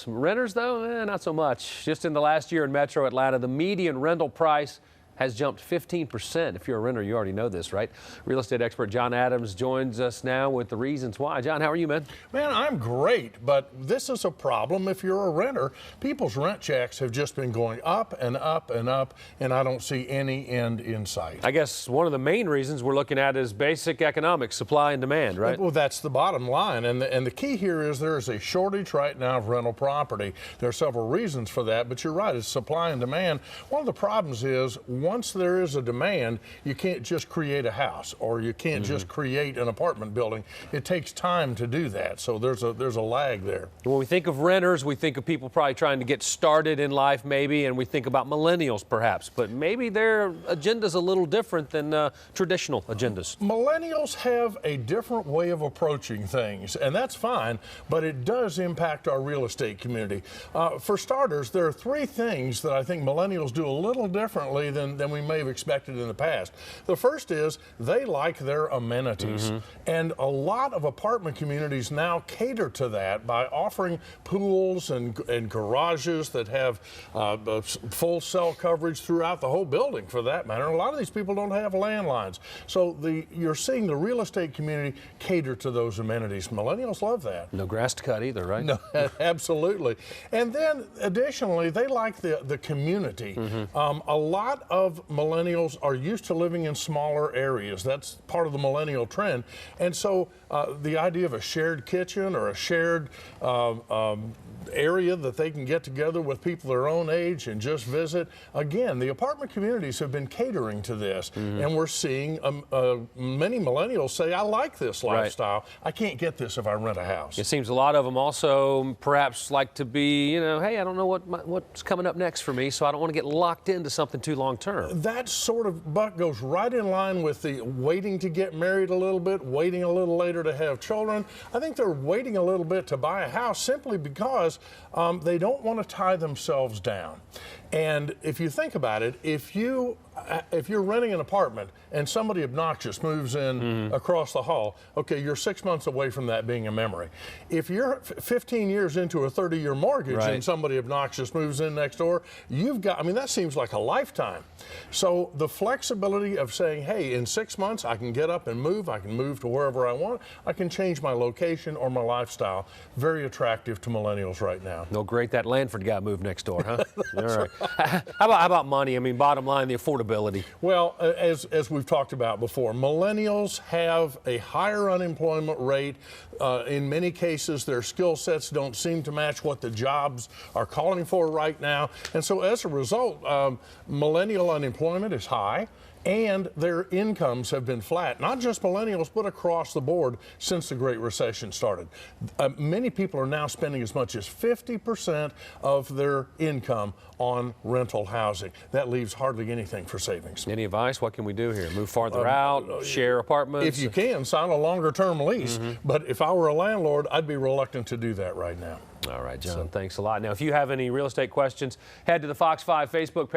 else. Renters, though, not so much. Just in the last year in Metro Atlanta, the median rental price has jumped 15%. If you're a renter, you already know this, right? Real estate expert John Adams joins us now with the reasons why. John, how are you, man? Man, I'm great, but this is a problem if you're a renter. People's rent checks have just been going up and up and up, and I don't see any end in sight. I guess one of the main reasons we're looking at is basic economics, supply and demand, right? Well, that's the bottom line, and the key here is there is a shortage right now of rental property. There are several reasons for that, but you're right, it's supply and demand. One of the problems is once there is a demand, you can't just create a house or you can't just create an apartment building. It takes time to do that, so there's a lag there. When we think of renters, we think of people probably trying to get started in life maybe, and we think about millennials perhaps, but maybe their agenda's a little different than traditional agendas. Millennials have a different way of approaching things, and that's fine, but it does impact our real estate community. For starters, there are three things that I think millennials do a little differently than we may have expected in the past. The first is they like their amenities, and a lot of apartment communities now cater to that by offering pools and garages that have full cell coverage throughout the whole building, for that matter. A lot of these people don't have landlines, so you're seeing the real estate community cater to those amenities. Millennials love that. No grass to cut either, right? No, absolutely. And then additionally, they like the community. A lot of millennials are used to living in smaller areas. That's part of the millennial trend. And so the idea of a shared kitchen or a shared area that they can get together with people their own age and just visit. Again, the apartment communities have been catering to this, and we're seeing many millennials say, I like this lifestyle. I can't get this if I rent a house. It seems a lot of them also perhaps like to be, hey, I don't know what's coming up next for me, so I don't want to get locked into something too long term. That sort of buck goes right in line with the waiting to get married a little bit, waiting a little later to have children. I think they're waiting a little bit to buy a house simply because they don't want to tie themselves down. And if you think about it, if you're renting an apartment and somebody obnoxious moves in across the hall, okay, you're 6 months away from that being a memory. If you're 15 years into a 30-year mortgage and somebody obnoxious moves in next door, that seems like a lifetime. So the flexibility of saying, hey, in 6 months I can get up and move, I can move to wherever I want, I can change my location or my lifestyle, very attractive to millennials right now. No, great, that Lanford guy moved next door, huh? All right. How about money? I mean, bottom line, the affordability. Well, as we've talked about before, millennials have a higher unemployment rate. In many cases, their skill sets don't seem to match what the jobs are calling for right now. And so as a result, millennial unemployment is high, and their incomes have been flat, not just millennials, but across the board since the Great Recession started. Many people are now spending as much as 50% of their income on rental housing. That leaves hardly anything for savings. Any advice? What can we do here? Move farther out, share apartments? If you can, sign a longer-term lease. But if I were a landlord, I'd be reluctant to do that right now. All right, John, thanks a lot. Now, if you have any real estate questions, head to the Fox 5 Facebook page.